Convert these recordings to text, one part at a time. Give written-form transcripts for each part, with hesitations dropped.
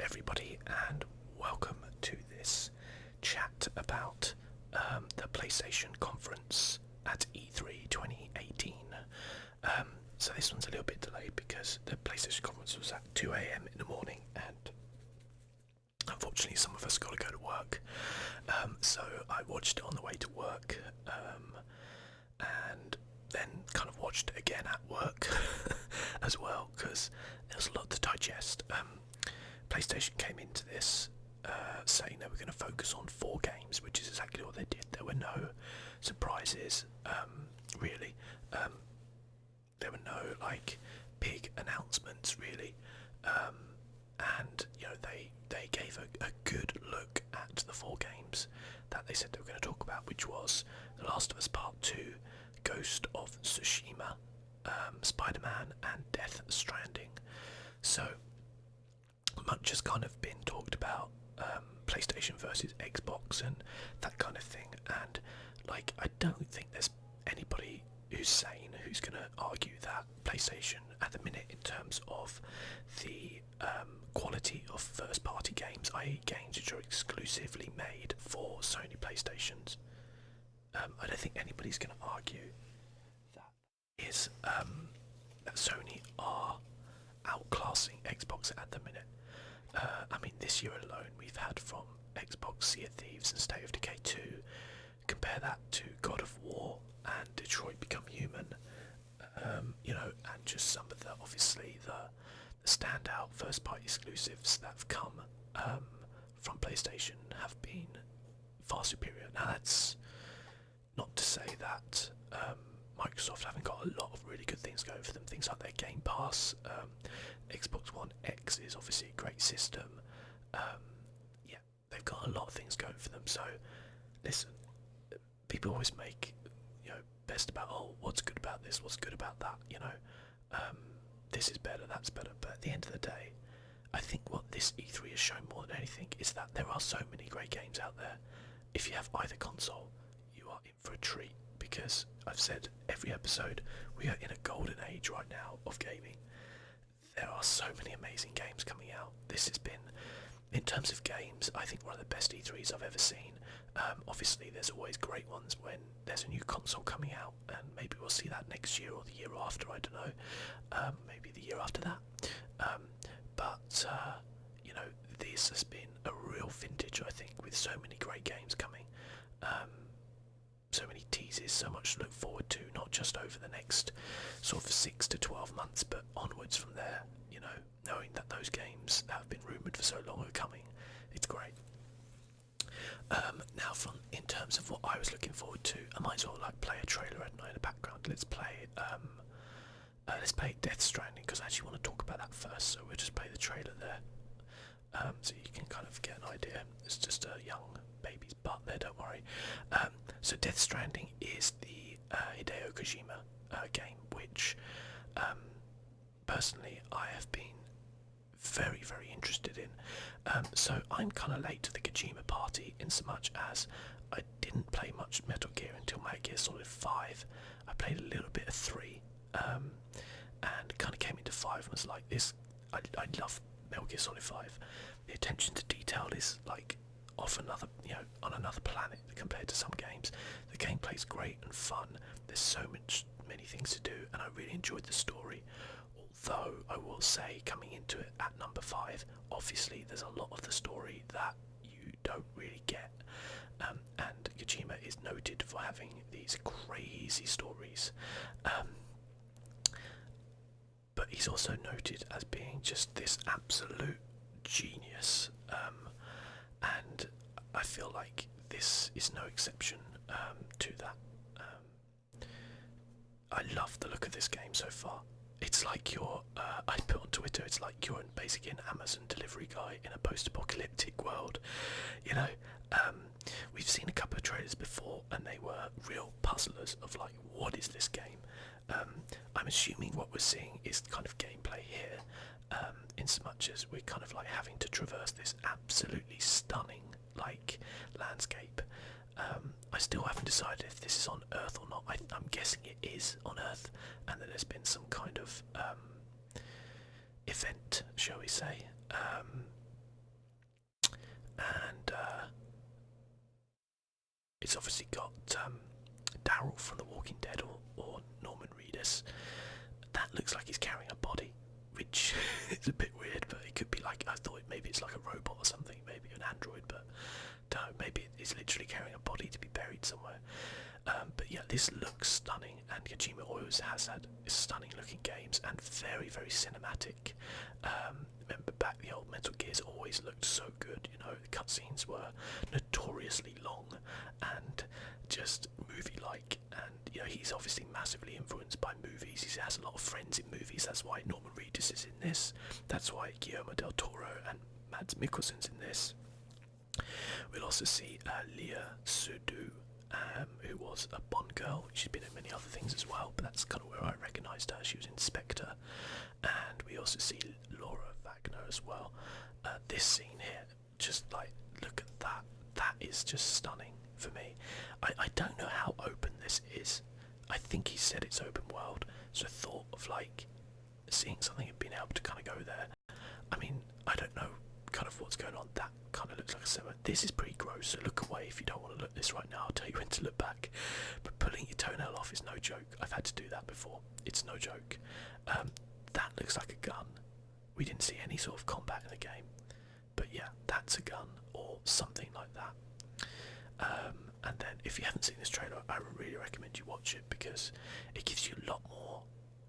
everybody, and welcome to this chat about the PlayStation conference at E3 2018. So this one's a little bit delayed because the PlayStation conference was at 2 a.m. in the morning, and unfortunately some of us got to go to work. So I watched it on the way to work, and then kind of watched it again at work as well, because there was a lot to digest. PlayStation came into this saying they were going to focus on 4 games, which is exactly what they did. There were no surprises, really. There were no big announcements, really, and they gave a good look at the 4 games that they said they were going to talk about, which was The Last of Us Part 2, Ghost of Tsushima, Spider-Man, and Death Stranding. So much has kind of been talked about PlayStation versus Xbox and that kind of thing, and I don't think there's anybody who's sane who's going to argue that PlayStation at the minute, in terms of the quality of first party games, i.e. games which are exclusively made for Sony PlayStations, I don't think anybody's going to argue that Sony are outclassing Xbox at the minute. I mean, this year alone we've had from Xbox Sea of Thieves and State of Decay 2. Compare that to God of War and Detroit Become Human, and just some of the standout first party exclusives that have come from PlayStation have been far superior. Now that's not to say that Microsoft haven't got a lot of really good things going for them, things like their Game Pass. Xbox One X is obviously a great system. They've got a lot of things going for them. So listen, people always make best about, what's good about this, what's good about that, this is better, that's better. But at the end of the day, I think what this E3 has shown more than anything is that there are so many great games out there. If you have either console, you are in for a treat, because I've said every episode, we are in a golden age right now of gaming. There are so many amazing games coming out. This has been, in terms of games, I think one of the best E3s I've ever seen. Obviously there's always great ones when there's a new console coming out, and maybe we'll see that next year or the year after, I don't know, maybe the year after that, but this has been a real vintage, I think, with so many great games coming, so many teases, so much to look forward to, not just over the next sort of 6 to 12 months, but onwards from there, knowing that those games that have been rumoured for so long are coming. It's great. Now, in terms of what I was looking forward to, I might as well play a trailer in the background. Let's play Death Stranding, because I actually want to talk about that first. So we'll just play the trailer there, so you can kind of get an idea. It's just a young baby's butt there, don't worry. So Death Stranding is the Hideo Kojima game, which personally I have been very, very interested in. So I'm kind of late to the Kojima party, in so much as I didn't play much Metal Gear until Metal Gear Solid 5. I played a little bit of 3, and kind of came into 5 and was like, this, I love Metal Gear Solid 5. The attention to detail is off another, on another planet compared to some games. The gameplay's great and fun. There's many things to do, and I really enjoyed the story. Although I will say, coming into it at number 5, obviously there's a lot of the story that you don't really get, and Kojima is noted for having these crazy stories, but he's also noted as being just this absolute genius, and I feel like this is no exception to that. I love the look of this game so far. It's like I put on Twitter, it's like you're basically an Amazon delivery guy in a post-apocalyptic world. We've seen a couple of trailers before, and they were real puzzlers of what is this game? I'm assuming what we're seeing is kind of gameplay here, in so much as we're kind of having to traverse this absolutely stunning landscape. I still haven't decided if this is on Earth or not. I'm guessing it is on Earth, and that there's been some kind of event, shall we say, and it's obviously got Daryl from The Walking Dead or Norman Reedus. That looks like he's carrying a body, which is a bit weird, but it could be like, I thought maybe it's like a robot or something, maybe an android, but no, maybe it's literally carrying a body to be buried somewhere. But yeah, this looks stunning, and Kojima always has had stunning looking games and very, very cinematic. Remember back the old Metal Gears always looked so good, you know, the cutscenes were notoriously long and just movie-like, and you know, he's obviously massively influenced by movies. He has a lot of friends in movies, that's why Norman Reedus is in this, that's why Guillermo del Toro and Mads Mikkelsen's in this. We'll also see Leah Seydoux, who was a Bond girl. She's been in many other things as well, but that's kind of where I recognised her. She was in Spectre. And we also see Laura Wagner as well. This scene here, just like, look at that. That is just stunning for me. I don't know how open this is. I think he said it's open world, so I thought of like seeing something and being able to kind of go there. I mean, I don't know kind of what's going on. That kind of looks like a cinema. This is pretty gross, so look away if you don't want to look at this right now. I'll tell you when to look back. But pulling your toenail off is no joke. I've had to do that before. It's no joke. That looks like a gun. We didn't see any sort of combat in the game, but yeah, that's a gun or something like that. And then if you haven't seen this trailer, I really recommend you watch it, because it gives you a lot more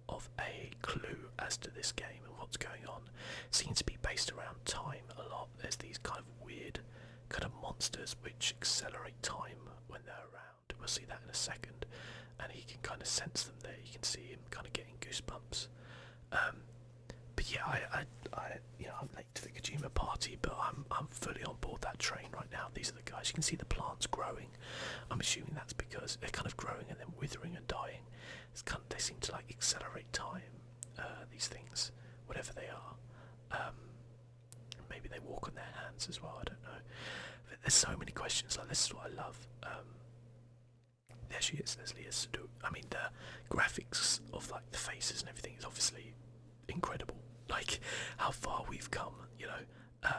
of a clue as to this game and what's going on. It seems to be based around time a lot. There's these kind of weird kind of monsters which accelerate time when they're around. We'll see that in a second, and he can kind of sense them there. You can see him kind of getting goosebumps. But yeah, I'm late to the Kojima party, but I'm fully on board that train right now. These are the guys. You can see the plants growing. I'm assuming that's because they're kind of growing and then withering and dying. They seem to like accelerate time. These things, whatever they are. Maybe they walk on their hands as well. I don't know. But there's so many questions. Like, this is what I love. There she is. There's Leah Seydoux. I mean, the graphics of like the faces and everything is obviously incredible. Like how far we've come, you know.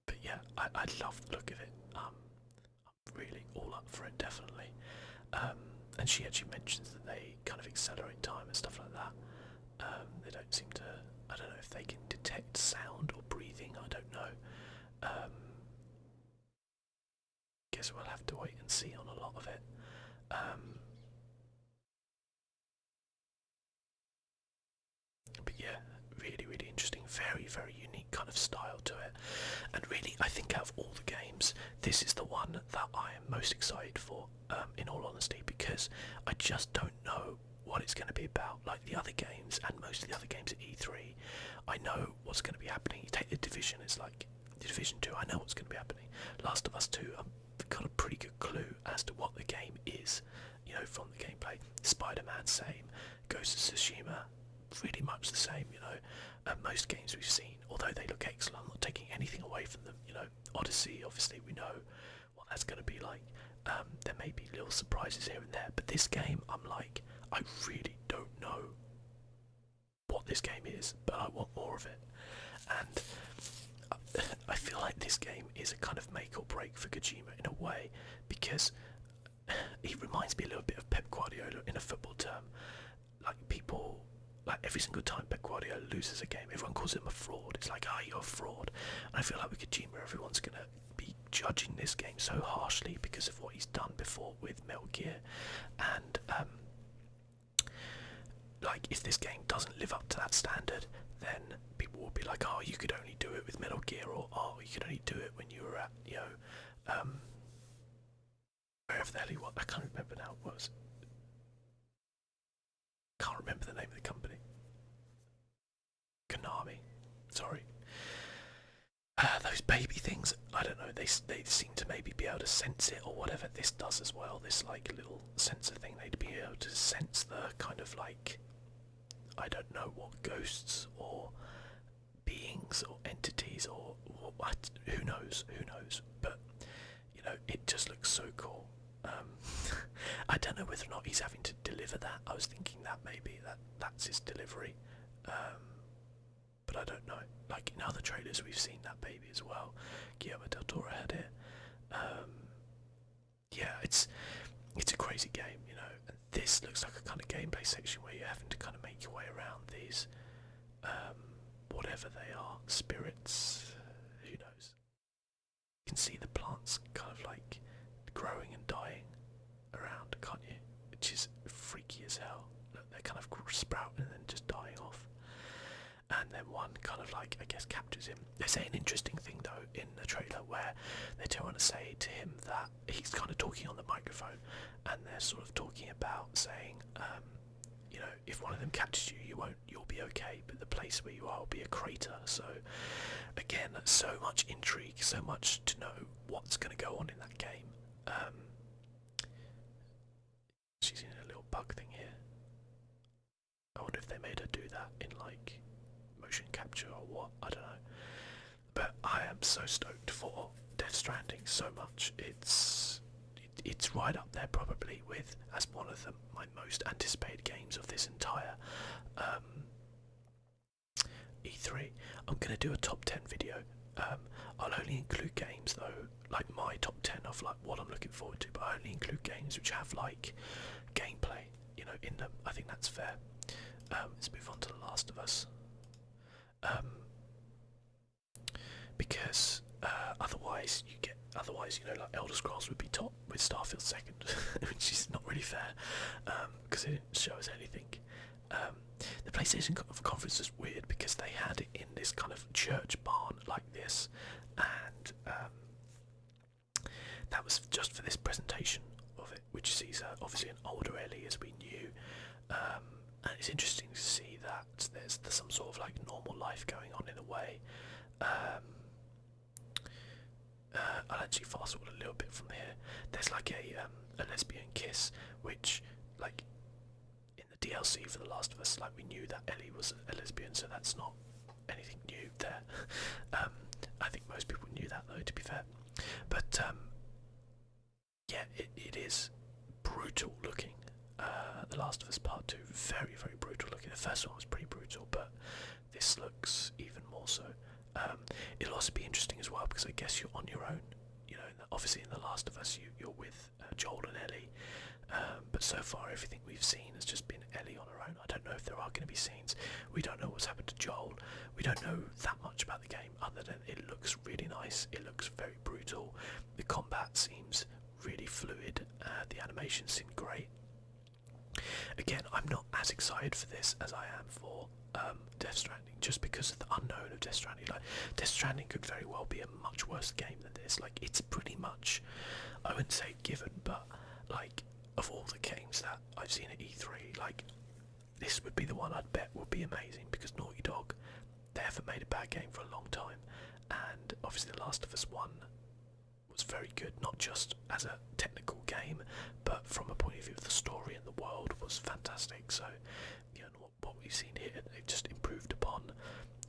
But yeah, I love the look of it. I'm really all up for it, definitely. And she actually mentions that they kind of accelerate time and stuff like that. They don't seem to. I don't know if they can detect sound or breathing. I don't know. Guess we'll have to wait and see on a lot of it. But yeah, really, really interesting. Very, very unique kind of style to it. And really, I think out of all the games, this is the one that I am most excited for, in all honesty, because I just don't know what it's going to be about. Like the other games, and most of the other games at E3, I know what's going to be happening. You take The Division, it's like The Division 2, I know what's going to be happening. Last of Us 2, I've got a pretty good clue as to what the game is, you know, from the gameplay. Spider-Man, same. Ghost of Tsushima, pretty much the same, you know. Most games we've seen, although they look excellent, I'm not taking anything away from them, you know. Odyssey, obviously we know what that's going to be like. There may be little surprises here and there, but this game, I'm like, I really don't know what this game is, but I want more of it. And I feel like this game is a kind of make or break for Kojima in a way, because he reminds me a little bit of Pep Guardiola in a football term. Like people, like every single time Pep Guardiola loses a game, everyone calls him a fraud. It's like, you're a fraud. And I feel like with Kojima, everyone's going to be judging this game so harshly because of what he's done before with Metal Gear. And like, if this game doesn't live up to that standard, then people will be like, you could only do it with Metal Gear, or you could only do it when you were at, you know, wherever the hell he was. I can't remember now. What was it? Can't remember the name of the company. Konami. Sorry. Those baby things, I don't know, they seem to maybe be able to sense it or whatever. This does as well, this like little sensor thing. They'd be able to sense the kind of like, I don't know what ghosts or beings or entities or what, who knows, but you know, it just looks so cool. I don't know whether or not he's having to deliver that. I was thinking that maybe that's his delivery, but I don't know. like in other trailers we've seen that baby as well. Guillermo del Toro had it. Yeah, it's a crazy game, you know. And this looks like a kind of gameplay section where you're having to kind of make your way around these, whatever they are, spirits. Who knows? You can see the plants kind of like growing and dying around, can't you? Which is freaky as hell. Look, they're kind of sprouting and then just dying off. And then one kind of like, I guess, captures him. They say an interesting thing though in the trailer where they don't want to say to him that he's kind of talking on the microphone, and they're sort of talking about saying, you know, if one of them catches you, you'll be okay, but the place where you are will be a crater. So again, so much intrigue, so much to know what's going to go on in that game. She's in a little bug thing here. I wonder if they made her do that in like motion capture or what, I don't know. But I am so stoked for Death Stranding so much. It's right up there probably with as one of my most anticipated games of this entire E3. I'm going to do a top 10 video. I'll only include games though, like my top 10 of like what I'm looking forward to, but I only include games which have like gameplay, you know, in them. I think that's fair. Let's move on to The Last of Us. Because otherwise, you know, like Elder Scrolls would be top with Starfield second, which is not really fair, because it didn't show us anything. The PlayStation conference was weird because they had it in this kind of church barn like this, and that was just for this presentation of it, which sees obviously an older Ellie as we knew. And it's interesting to see that there's some sort of like normal life going on in a way. I'll actually fast forward a little bit from here. There's like a lesbian kiss, which like in the DLC for The Last of Us, like we knew that Ellie was a lesbian, so that's not anything new there. I think most people knew that though, to be fair. But yeah, it is brutal looking. The Last of Us Part 2, very, very brutal looking. The first one was pretty brutal, but this looks even more so. It'll also be interesting as well because I guess you're on your own. You know, obviously in The Last of Us you're with Joel and Ellie, but so far everything we've seen has just been Ellie on her own. I don't know if there are going to be scenes. We don't know what's happened to Joel. We don't know that much about the game other than it looks really nice. It looks very brutal. The combat seems really fluid. The animation seemed great. Again, I'm not as excited for this as I am for Death Stranding, just because of the unknown of Death Stranding. Like, Death Stranding could very well be a much worse game than this. Like, it's pretty much, I wouldn't say given, but like, of all the games that I've seen at E3, like, this would be the one I'd bet would be amazing, because Naughty Dog, they haven't made a bad game for a long time, and obviously The Last of Us 1 was very good, not just as a technical game, but from a point of view of the story and the world was fantastic. So, you know, what we've seen here, they've just improved upon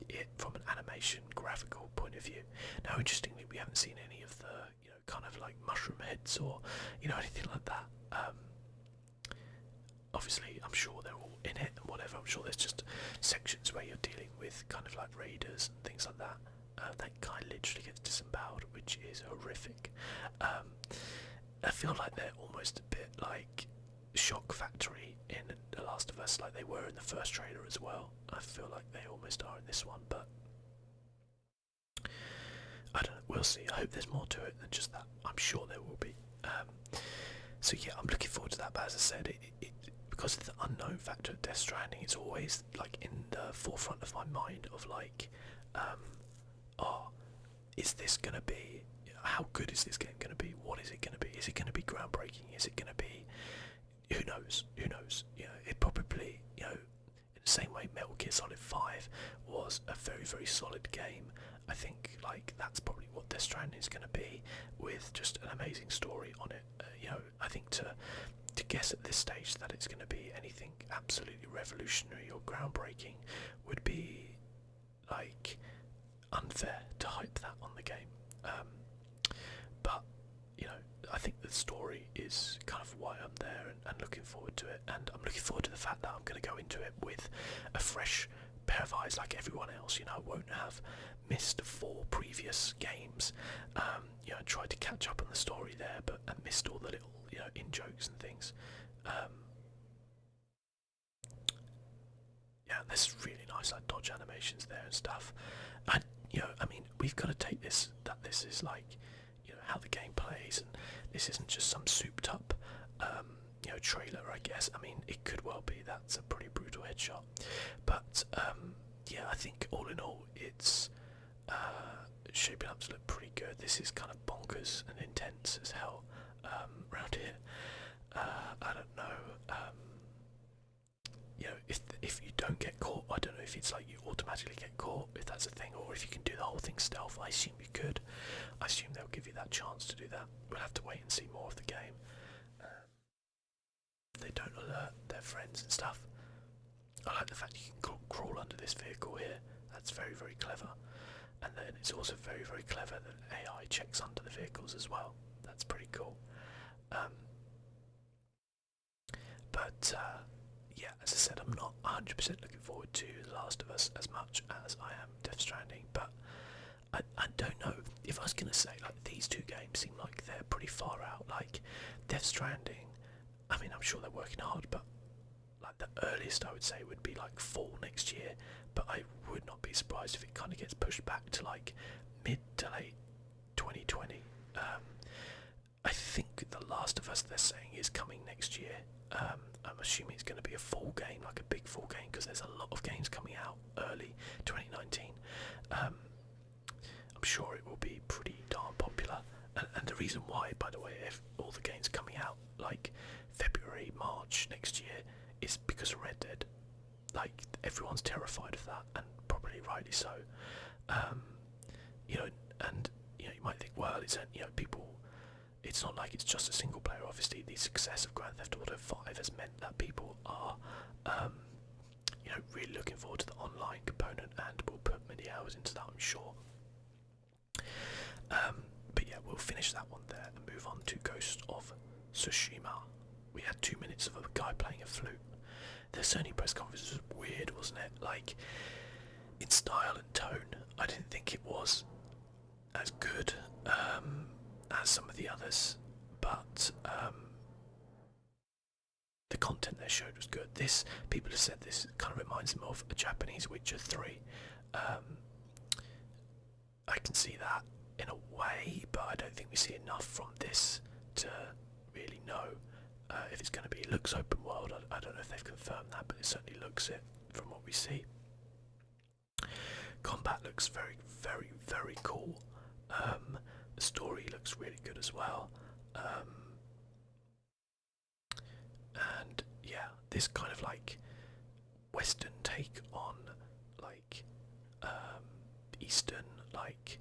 it from an animation, graphical point of view. Now, interestingly, we haven't seen any of the, you know, kind of like mushroom heads or, you know, anything like that. Obviously, I'm sure they're all in it and whatever. I'm sure there's just sections where you're dealing with kind of like raiders and things like that. That guy literally gets disemboweled, which is horrific. I feel like they're almost a bit like Shock Factory in The Last of Us, like they were in the first trailer as well. I feel like they almost are in this one, but I don't know, we'll see. I hope there's more to it than just that. I'm sure there will be. So yeah, I'm looking forward to that, but as I said, because of the unknown factor of Death Stranding, it's always like in the forefront of my mind of like, is this going to be, how good is this game going to be? What is it going to be? Is it going to be groundbreaking? Is it going to be, who knows? Who knows? You know, it probably, you know, in the same way Metal Gear Solid 5 was a very, very solid game. I think like that's probably what Death Stranding is going to be, with just an amazing story on it. You know, I think to guess at this stage that it's going to be anything absolutely revolutionary or groundbreaking would be like unfair to hype that on the game. But you know, I think the story is kind of why I'm there and looking forward to it, and I'm looking forward to the fact that I'm going to go into it with a fresh pair of eyes like everyone else. You know, I won't have missed 4 previous games. You know, tried to catch up on the story there, but I missed all the little, you know, in jokes and things. Yeah, there's really nice like dodge animations there and stuff. And you know, I mean, we've got to take this that this is like, you know, how the game plays, and this isn't just some souped up, you know, trailer. I guess. I mean, it could well be that's a pretty brutal headshot, but yeah, I think all in all, it's shaping up to look pretty good. This is kind of bonkers and intense as hell around here. I don't know. You know, if you don't get caught, I don't know if it's like you automatically get caught, if that's a thing, or if you can do the whole thing stealth. I assume you could. I assume they'll give you that chance to do that. We'll have to wait and see more of the game. They don't alert their friends and stuff. I like the fact you can crawl under this vehicle here. That's very, very clever. And then it's also very, very clever that AI checks under the vehicles as well. That's pretty cool. But yeah, as I said, I'm not 100% looking forward to The Last of Us as much as I am Death Stranding, but I don't know. If I was going to say, like, these two games seem like they're pretty far out. Like, Death Stranding, I mean, I'm sure they're working hard, but like the earliest I would say would be like fall next year, but I would not be surprised if it kind of gets pushed back to like mid to late 2020. I think The Last of Us, they're saying, is coming next year. I'm assuming it's going to be a full game, like a big full game, because there's a lot of games coming out early 2019. I'm sure it will be pretty darn popular, and the reason why, by the way, if all the games coming out like February, March next year, is because of Red Dead. Like, everyone's terrified of that, and probably rightly so. You know, and you know, you might think, well, it's, you know, people. It's not like it's just a single player. Obviously, the success of Grand Theft Auto 5 has meant that people are, you know, really looking forward to the online component, and will put many hours into that, I'm sure. But yeah, we'll finish that one there and move on to Ghost of Tsushima. We had 2 minutes of a guy playing a flute. The Sony press conference was weird, wasn't it? Like, in style and tone, I didn't think it was as good as some of the others, but the content they showed was good. This, people have said this kind of reminds them of a Japanese Witcher 3. I can see that in a way, but I don't think we see enough from this to really know if it's going to be. It looks open world. I don't know if they've confirmed that, but it certainly looks it from what we see. Combat looks very, very, very cool. The story looks really good as well. And yeah, this kind of like Western take on like Eastern like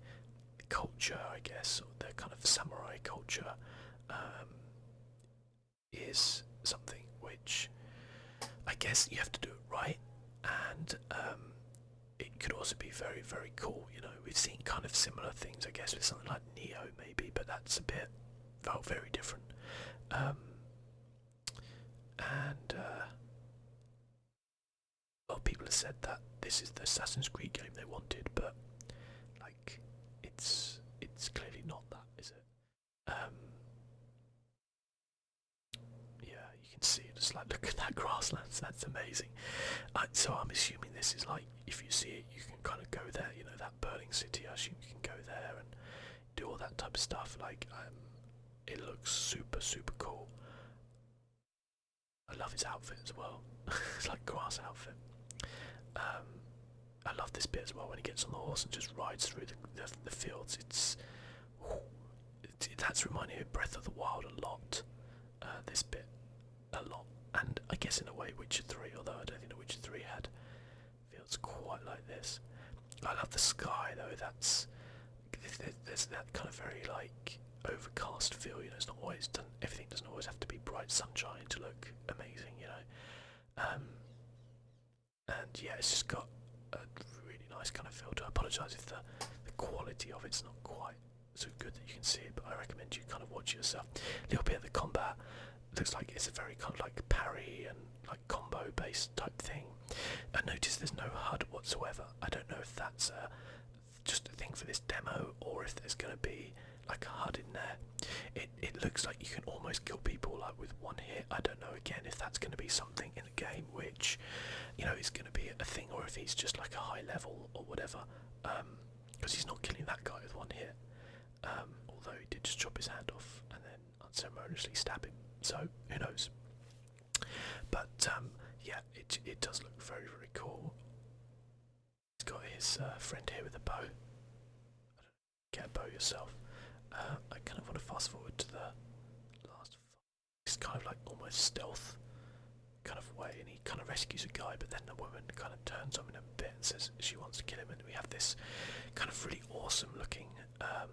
culture, I guess, or the kind of samurai culture, is something which I guess you have to do it right, and it could also be very, very cool. You know, we've seen kind of similar things, I guess, with something like Neo maybe, but that's felt very different. And a lot of people have said that this is the Assassin's Creed game they wanted, but like it's clearly not that, is it? Yeah, you can see it. Just like, look at that grasslands. That's amazing. So I'm assuming this is like, if you see it, you can kind of go there. You know, that burning city. I assume you can go there and do all that type of stuff. Like, it looks super, super cool. I love his outfit as well. It's like grass outfit. I love this bit as well when he gets on the horse and just rides through the fields. That's reminding me of Breath of the Wild a lot. This bit a lot, and I guess in a way Witcher 3, although I don't think the Witcher 3 had fields quite like this. I love the sky though. There's that kind of very like overcast feel. You know, it's not always done. Everything doesn't always have to be bright sunshine to look amazing. You know, and yeah, it's just got a really nice kind of feel. I apologise if the quality of it's not quite so good that you can see it, but I recommend you kind of watch it yourself. A little bit of the combat looks like it's a very kind of like parry and like combo based type thing. I notice there's no HUD whatsoever. I don't know if that's just a thing for this demo or if there's going to be like a HUD in there. It looks like you can almost kill people like with one hit. I don't know again if that's going to be something in the game which, you know, is going to be a thing, or if he's just like a high level or whatever, because he's not killing that guy with one hit, although he did just chop his hand off and then unceremoniously stab him, so who knows. But yeah, it does look very, very cool. He's got his friend here with a bow. I don't know, get a bow yourself. I kind of want to fast forward to the last. It's kind of like almost stealth kind of way, and he kind of rescues a guy, but then the woman kind of turns on him a bit and says she wants to kill him, and we have this kind of really awesome looking, I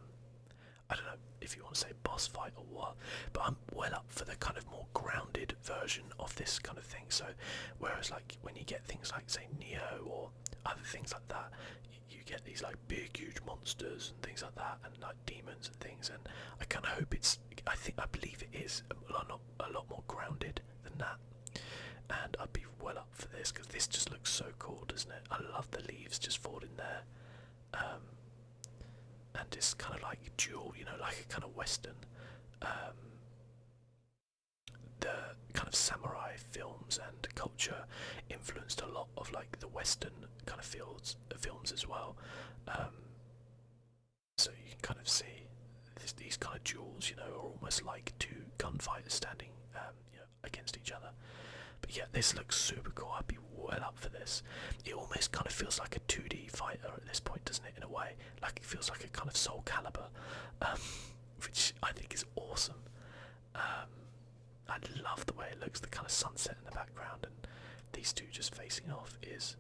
don't know if you want to say boss fight or what, but I'm well up for the kind of more grounded version of this kind of thing. So whereas like when you get things like say Neo or other things like that, you get these like big huge monsters and things like that, and like demons and things, and I kind of hope I believe it is a lot more grounded than that, and I'd be well up for this because this just looks so cool, doesn't it? I love the leaves just falling there, and it's kind of like dual, you know, like a kind of western, the kind of samurai films and culture influenced a lot of like the western kind of films as well, so you can kind of see these kind of duels, you know, are almost like two gunfighters standing, you know, against each other. But yeah, this looks super cool. I'd be well up for this. It almost kind of feels like a 2D fighter at this point, doesn't it, in a way? Like it feels like a kind of Soul Calibur, which I think is awesome. I love the way it looks, the kind of sunset in the background, and these two just facing off is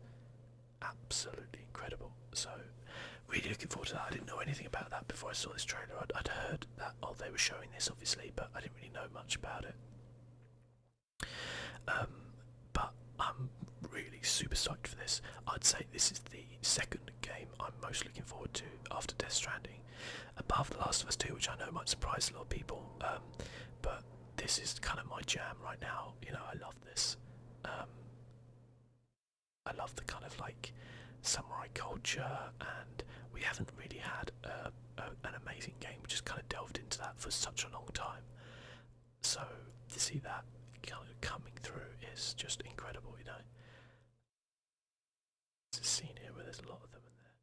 absolutely incredible. So really looking forward to that. I didn't know anything about that before I saw this trailer. I'd heard that they were showing this obviously, but I didn't really know much about it. But I'm really super psyched for this. I'd say this is the second game I'm most looking forward to after Death Stranding, above The Last of Us 2, which I know might surprise a lot of people, but this is kind of my jam right now. You know, I love this. I love the kind of like samurai culture, and we haven't really had an amazing game which has kind of delved into that for such a long time. So to see that kind of coming through is just incredible, you know. There's a scene here where there's a lot of them in there.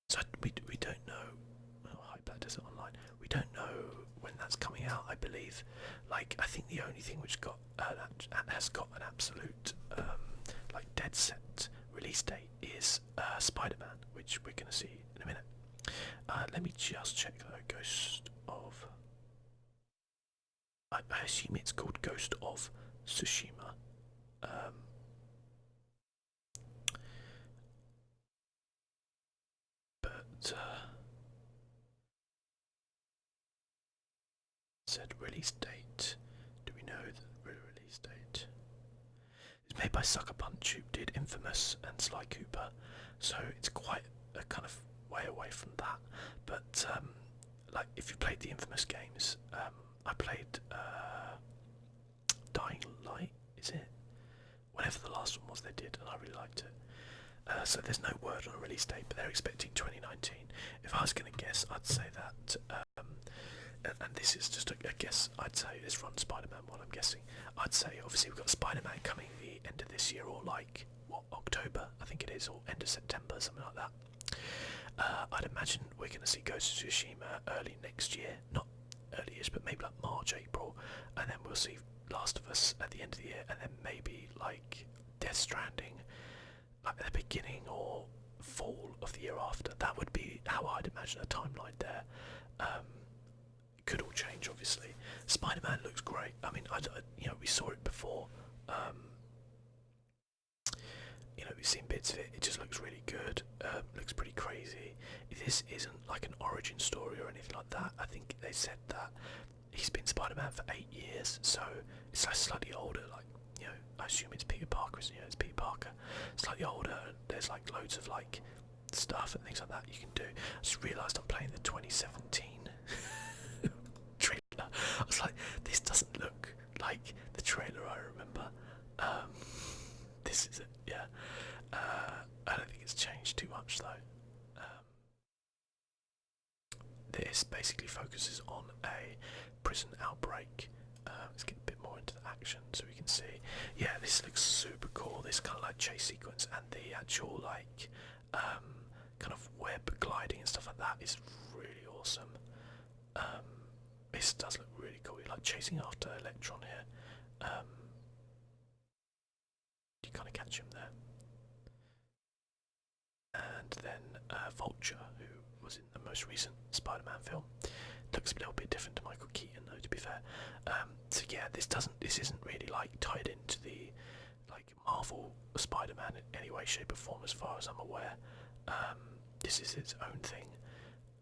So we don't know. Oh, Hype That Desert Online. We don't know when that's coming out. I believe, like, I think the only thing which got has got an absolute like dead set release date is Spider-Man, which we're going to see in a minute. Let me just check though. Ghost of. I assume it's called Ghost of Tsushima. But said release date. Do we know the release date? It's made by Sucker Punch, who did Infamous and Sly Cooper, so it's quite a kind of way away from that. But like if you played the Infamous games, I played Dying Light, is it? Whatever the last one was they did, and I really liked it. So there's no word on a release date, but they're expecting 2019. If I was going to guess, I'd say that, and this is just a guess, I'd say this runs Spider-Man one, I'm guessing. I'd say, obviously, we've got Spider-Man coming the end of this year, or like, what, October, I think it is, or end of September, something like that. I'd imagine we're going to see Ghost of Tsushima early next year, not early-ish, but maybe like March, April, and then we'll see Last of Us at the end of the year, and then maybe like Death Stranding like at the beginning or fall of the year after. That would be how I'd imagine a timeline there. It could all change, obviously. Spider-Man looks great. I mean, you know, we saw it before. You know, we've seen bits of it. It just looks really good. Looks pretty crazy. This isn't like an origin story or anything like that. I think they said that he's been Spider-Man for 8 years, so it's like slightly older. Like, you know, I assume it's Peter Parker, isn't it? It's Peter Parker, slightly older, and there's like loads of like stuff and things like that you can do. I just realised I'm playing the 2017 trailer. I was like, this doesn't look like the trailer I remember. This is it, yeah. I don't think it's changed too much though. This basically focuses on a prison outbreak. Let's get a bit more into the action so we can see. Yeah, this looks super cool. This kind of like chase sequence and the actual like kind of web gliding and stuff like that is really awesome. This does look really cool. You're like chasing after Electron here. You kind of catch him there. And then Vulture, who was in the most recent Spider-Man film, looks a little bit different to Michael Keaton, though. To be fair, so yeah, this isn't really like tied into the like Marvel Spider-Man in any way, shape, or form, as far as I'm aware. This is its own thing,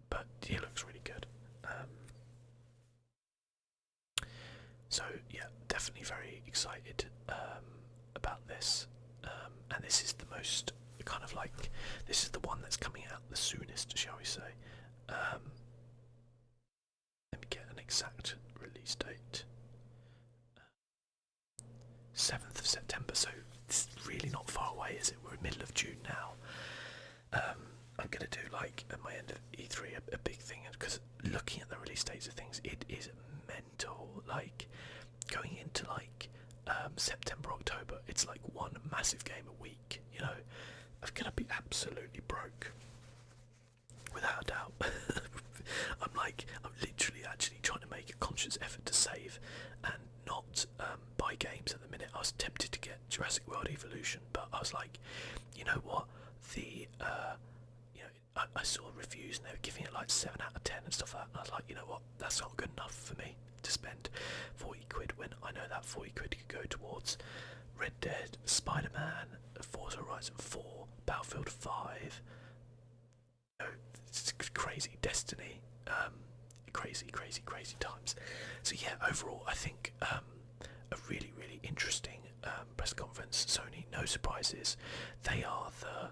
but it looks really good. So yeah, definitely very excited about this, and this is the most kind of like, this is the one that's coming out the soonest, shall we say. Let me get an exact release date. 7th of September, so it's really not far away, is it? We're in the middle of June now. I'm going to do, like, at my end of E3, a big thing, because looking at the release dates of things, it is mental. Like, going into, like, September, October, it's like one massive game a week, you know? I'm going to be absolutely broke, without a doubt. I'm literally actually trying to make a conscious effort to save and not buy games at the minute. I was tempted to get Jurassic World Evolution, but I was like, you know what, I saw reviews and they were giving it like 7 out of 10 and stuff like that, and I was like, you know what, that's not good enough for me to spend 40 quid when I know that 40 quid could go towards Red Dead, Spider-Man, Forza Horizon 4, Battlefield 5, it's crazy, Destiny, crazy times. So yeah, overall I think a really interesting press conference. Sony, no surprises, they are the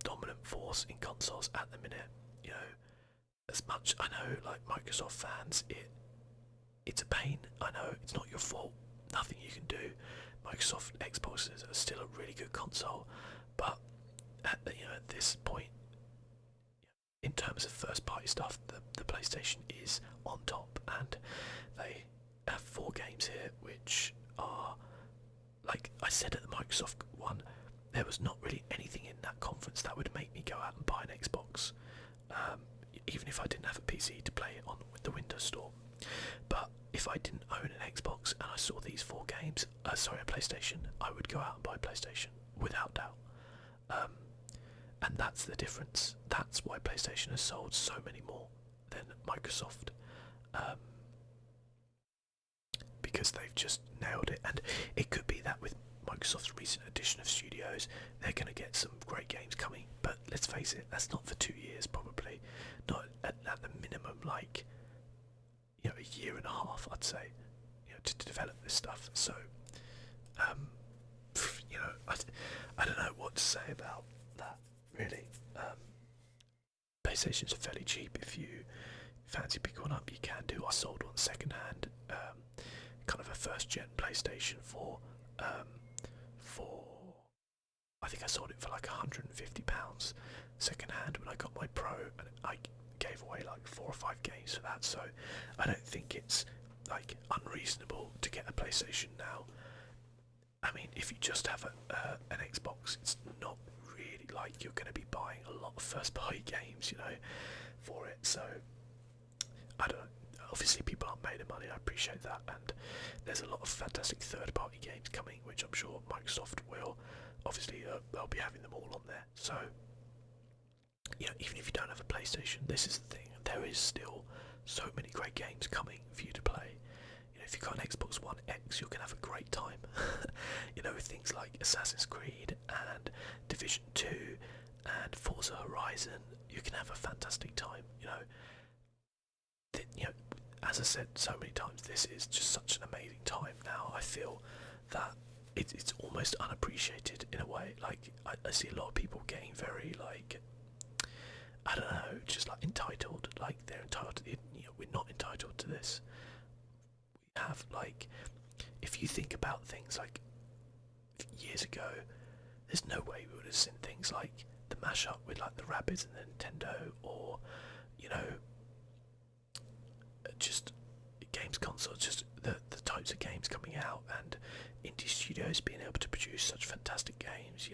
dominant force in consoles at the minute. You know, as much I know, like Microsoft fans, it's a pain. I know it's not your fault. Nothing you can do. Microsoft Xboxes are still a really good console, but at this point, in terms of first-party stuff, the PlayStation is on top, and they have 4 games here, which are, like I said at the Microsoft one, there was not really anything in that conference that would make me go out and buy an Xbox, even if I didn't have a PC to play it on with the Windows Store. But if I didn't own an Xbox and I saw these 4 games, a PlayStation, I would go out and buy a PlayStation without doubt. And that's the difference. That's why PlayStation has sold so many more than Microsoft, because they've just nailed it. And it could be that with Microsoft's recent addition of studios, they're going to get some great games coming. But let's face it, that's not for 2 years probably. Not at the minimum, like, a year and a half, I'd say, to develop this stuff. So, I don't know what to say about that, really. PlayStations are fairly cheap. If you fancy picking one up, you can do. I sold one second hand, kind of a first gen PlayStation for I think I sold it for like £150 second hand when I got my Pro, and I gave away like 4 or 5 games for that. So I don't think it's like unreasonable to get a PlayStation now. I mean, if you just have an Xbox, it's not really like you're going to be buying a lot of first-party games, for it. So I don't know. Obviously, people aren't made of money. I appreciate that, and there's a lot of fantastic third-party games coming, which I'm sure Microsoft will. Obviously, they'll be having them all on there. So, even if you don't have a PlayStation, this is the thing. There is still so many great games coming for you to play. If you've got an Xbox One X, you're going to have a great time. With things like Assassin's Creed and Division 2 and Forza Horizon, you can have a fantastic time. As I said so many times, this is just such an amazing time now. I feel that it's almost unappreciated in a way. Like, I see a lot of people getting very, like, I don't know, just like entitled, like they're entitled to the, we're not entitled to this. We have, like, if you think about things like years ago, there's no way we would have seen things like the mashup with like the Rabbids and the Nintendo, or just games consoles, just the types of games coming out, and indie studios being able to produce such fantastic games,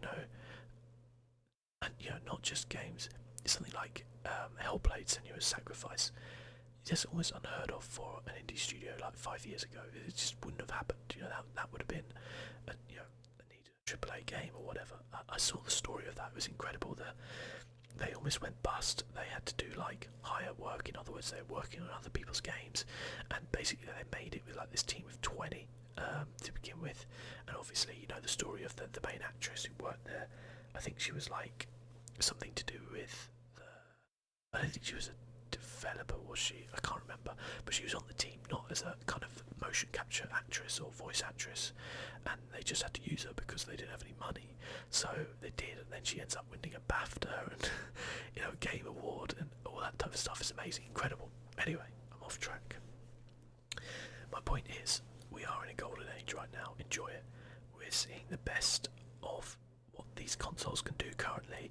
and not just games. Something like Hellblade: Senua's Sacrifice. It's almost unheard of for an indie studio like 5 years ago. It just wouldn't have happened. That would have been a AAA game or whatever. I saw the story of that. It was incredible. They almost went bust. They had to do like higher work. In other words, they were working on other people's games, and basically they made it with like this team of 20 to begin with. And obviously, the story of the main actress who worked there. I think she was like something to do with I don't think she was a developer, was she? I can't remember, but she was on the team, not as a kind of motion capture actress or voice actress, and they just had to use her because they didn't have any money, so they did, and then she ends up winning a BAFTA and a Game Award and all that type of stuff. Is amazing, incredible. Anyway, I'm off track. My point is, we are in a golden age right now. Enjoy it. We're seeing the best of what these consoles can do currently.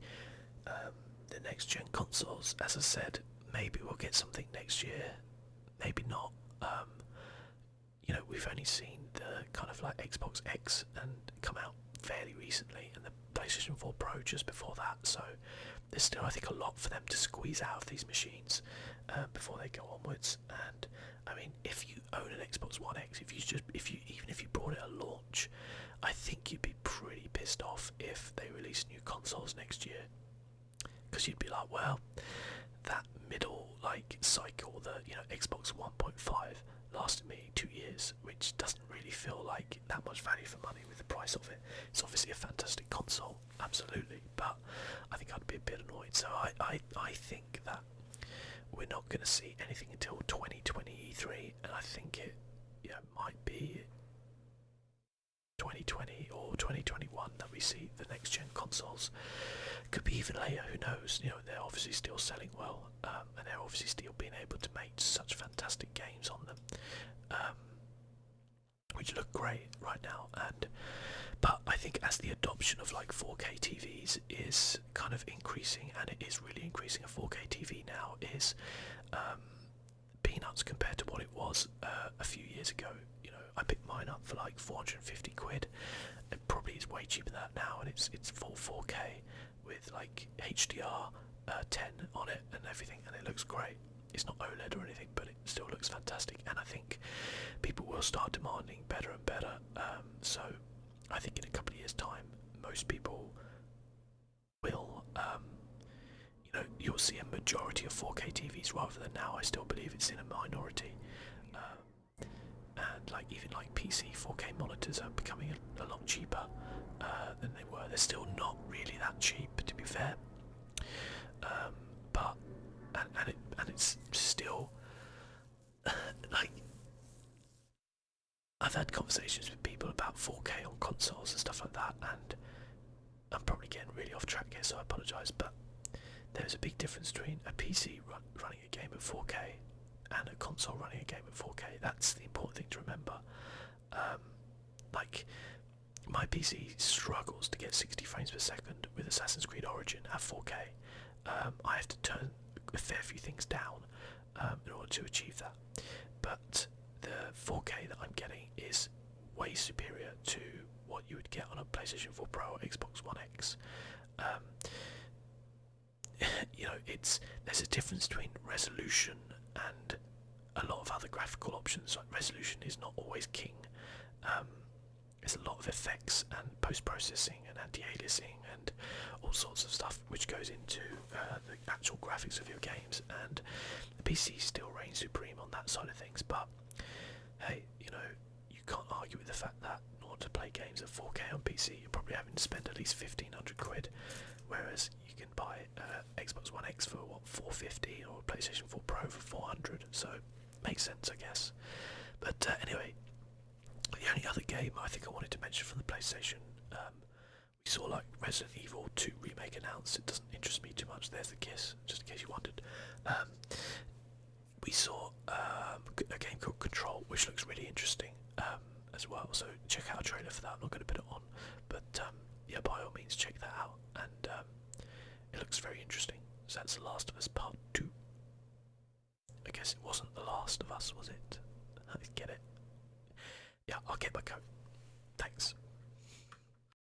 The next gen consoles, as I said, maybe we'll get something next year, maybe not. We've only seen the kind of like Xbox X and come out fairly recently, and the PlayStation 4 Pro just before that, so there's still, I think, a lot for them to squeeze out of these machines before they go onwards. And I mean, if you own an Xbox One X, even if you bought it at launch, I think you'd be pretty pissed off if they release new consoles next year, because you'd be like, well, that middle like cycle, the Xbox 1.5 lasted me 2 years, which doesn't really feel like that much value for money with the price of it. It's obviously a fantastic console, absolutely, but I think I'd be a bit annoyed. So I think that we're not going to see anything until 2023, and I think it might be 2020 or 2021 that we see the next gen consoles. Could be even later, who knows. They're obviously still selling well, and they're obviously still being able to make such fantastic games on them, which look great right now. But I think as the adoption of like 4K TVs is kind of increasing, and it is really increasing, a 4K TV now is peanuts compared to what it was a few years ago. I picked mine up for like 450 quid. It probably is way cheaper than that now, and it's full 4K with like HDR 10 on it and everything, and it looks great. It's not OLED or anything, but it still looks fantastic, and I think people will start demanding better and better. So I think in a couple of years' time, most people will, you'll see a majority of 4K TVs rather than now. I still believe it's in a minority. And like even like PC 4K monitors are becoming a lot cheaper than they were. They're still not really that cheap, to be fair. But it's still like, I've had conversations with people about 4K on consoles and stuff like that, and I'm probably getting really off track here, so I apologise, but there's a big difference between a PC running a game at 4K and a console running a game at 4K. That's the important thing to remember. Like, my PC struggles to get 60 frames per second with Assassin's Creed Origin at 4K. I have to turn a fair few things down in order to achieve that. But the 4K that I'm getting is way superior to what you would get on a PlayStation 4 Pro or Xbox One X. There's a difference between resolution and a lot of other graphical options. Like, resolution is not always king. There's a lot of effects and post-processing and anti-aliasing and all sorts of stuff which goes into the actual graphics of your games, and the PC still reigns supreme on that side of things. But hey, you can't argue with the fact that in order to play games at 4K on PC, you're probably having to spend at least 1,500 quid, whereas you can buy Xbox One X for what, 450, or a PlayStation 4 Pro for 400. So makes sense, I guess. But anyway, the only other game I think I wanted to mention from the PlayStation, We saw like Resident Evil 2 remake announced. It doesn't interest me too much. There's the kiss, just in case you wondered. We saw a game called Control, which looks really interesting as well. So check out a trailer for that. I'm not going to put it on, but yeah, by all means check that out. And it looks very interesting. So that's The Last of Us Part 2. I guess it wasn't The Last of Us, was it? I get it. Yeah, I'll get my coat.